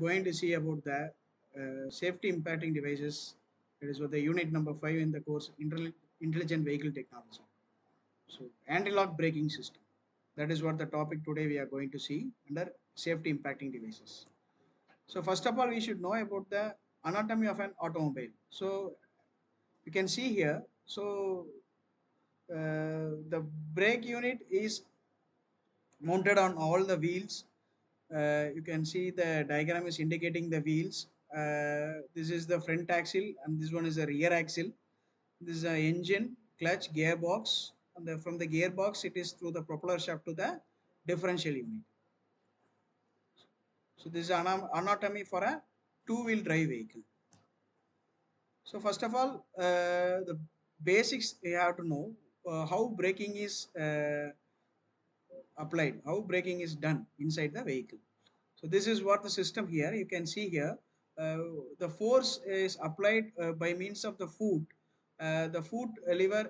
going to see about the safety impacting devices. It is what the unit number 5 in the course Intelligent Vehicle Technology. So anti-lock braking system. That is what the topic today we are going to see under safety impacting devices. So first of all, we should know about the anatomy of an automobile. So you can see here. So the brake unit is mounted on all the wheels. You can see the diagram is indicating the wheels. This is the front axle and this one is the rear axle. This is the engine, clutch, gearbox, and from the gearbox it is through the propeller shaft to the differential unit. So this is anatomy for a two-wheel drive vehicle. So first of all, the basics you have to know how braking is applied, how braking is done inside the vehicle. So this is what the system here, you can see here, uh, the force is applied by means of the foot. The foot lever,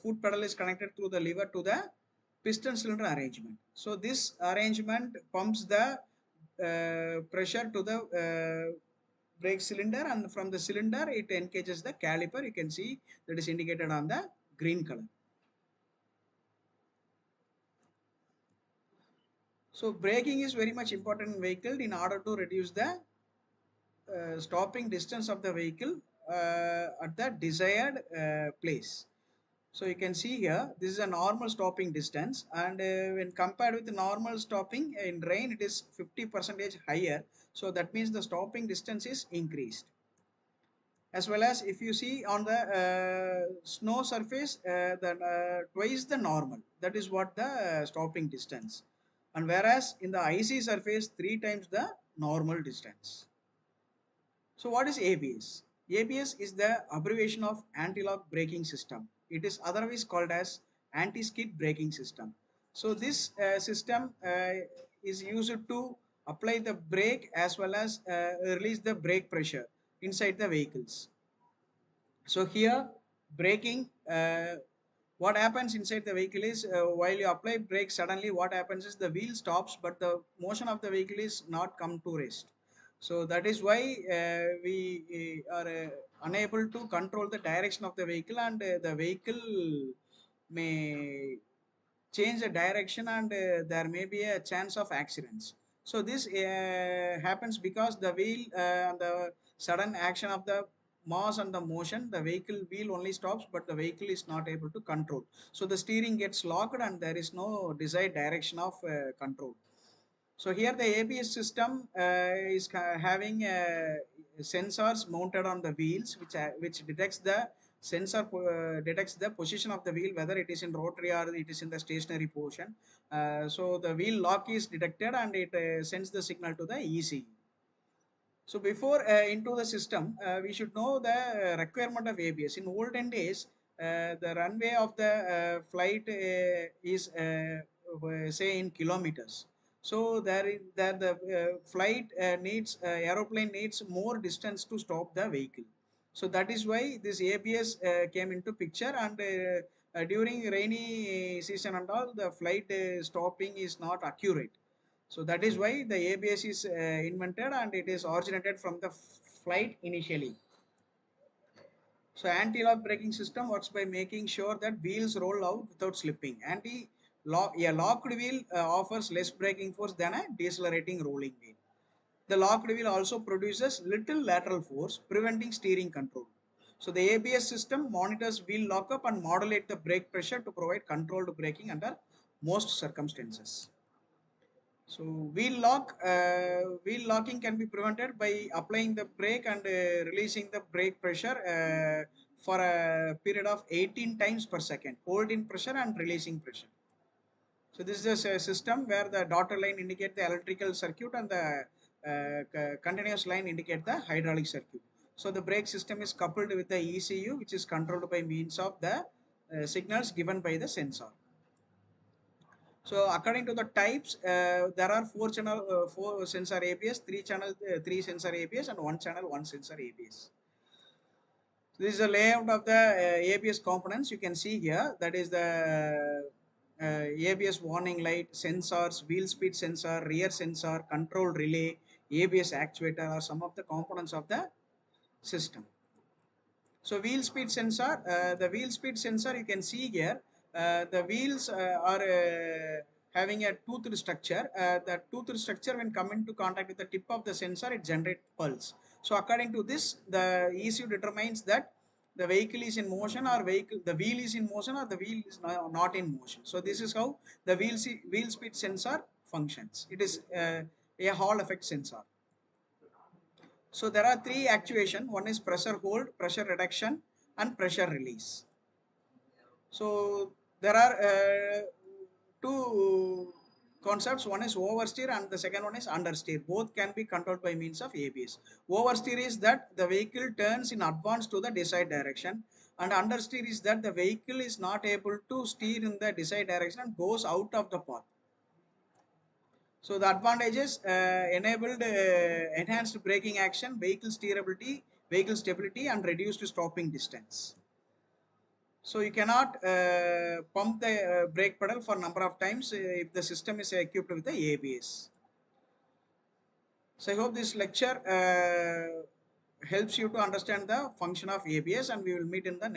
foot pedal is connected through the lever to the piston cylinder arrangement. So this arrangement pumps the pressure to the brake cylinder, and from the cylinder it engages the caliper. You can see that is indicated on the green color. So braking is very much important in vehicle in order to reduce the stopping distance of the vehicle at the desired place. So you can see here, this is a normal stopping distance, and when compared with the normal stopping in rain, it is 50% higher. So that means the stopping distance is increased. As well as if you see on the snow surface, then twice the normal. That is what the stopping distance. And whereas in the icy surface, 3 times the normal distance. So what is ABS? ABS is the abbreviation of anti-lock braking system. It is otherwise called as anti-skid braking system. So this system is used to apply the brake as well as release the brake pressure inside the vehicles. So here braking, what happens inside the vehicle is while you apply brake, suddenly what happens is the wheel stops, but the motion of the vehicle is not come to rest. So that is why we are unable to control the direction of the vehicle, and the vehicle may change the direction, and there may be a chance of accidents. So this happens because the wheel and the sudden action of the mass and the motion, the vehicle wheel only stops, but the vehicle is not able to control. So the steering gets locked and there is no desired direction of control. So here the ABS system is having sensors mounted on the wheels, which detects the sensor detects the position of the wheel, whether it is in rotary or it is in the stationary portion. So the wheel lock is detected and it sends the signal to the ECU. So before into the system, we should know the requirement of ABS. In olden days, the runway of the flight is say in kilometers. So that the flight needs aeroplane needs more distance to stop the vehicle. So that is why this ABS came into picture, and during rainy season and all, the flight stopping is not accurate. So that is why the ABS is invented, and it is originated from the flight initially. So anti-lock braking system works by making sure that wheels roll out without slipping. A locked wheel offers less braking force than a decelerating rolling wheel. The locked wheel also produces little lateral force, preventing steering control. So the ABS system monitors wheel lockup and modulate the brake pressure to provide controlled braking under most circumstances. So wheel locking can be prevented by applying the brake and releasing the brake pressure for a period of 18 times per second, holding pressure and releasing pressure. So this is a system where the dotted line indicate the electrical circuit and the continuous line indicate the hydraulic circuit. So the brake system is coupled with the ECU, which is controlled by means of the signals given by the sensor. So according to the types, there are four sensor ABS, three sensor ABS, and one sensor ABS. So this is the layout of the ABS components. You can see here, that is the ABS warning light, sensors, wheel speed sensor, rear sensor, control relay, ABS actuator or some of the components of the system. So wheel speed sensor, the wheel speed sensor you can see here, the wheels are having a toothed structure. The toothed structure when come into contact with the tip of the sensor, it generates pulse. So according to this, the ECU determines that the vehicle is in motion or the wheel is in motion or the wheel is not in motion. So this is how the wheel speed sensor functions. It is a Hall effect sensor. So there are three actuation. One is pressure hold, pressure reduction, and pressure release. So there are two concepts. One is oversteer and the second one is understeer. Both can be controlled by means of ABS. Oversteer is that the vehicle turns in advance to the desired direction, and understeer is that the vehicle is not able to steer in the desired direction and goes out of the path. So the advantages enabled enhanced braking action, vehicle steerability, vehicle stability, and reduced stopping distance. So you cannot pump the brake pedal for number of times if the system is equipped with the ABS. So I hope this lecture helps you to understand the function of ABS, and we will meet in the next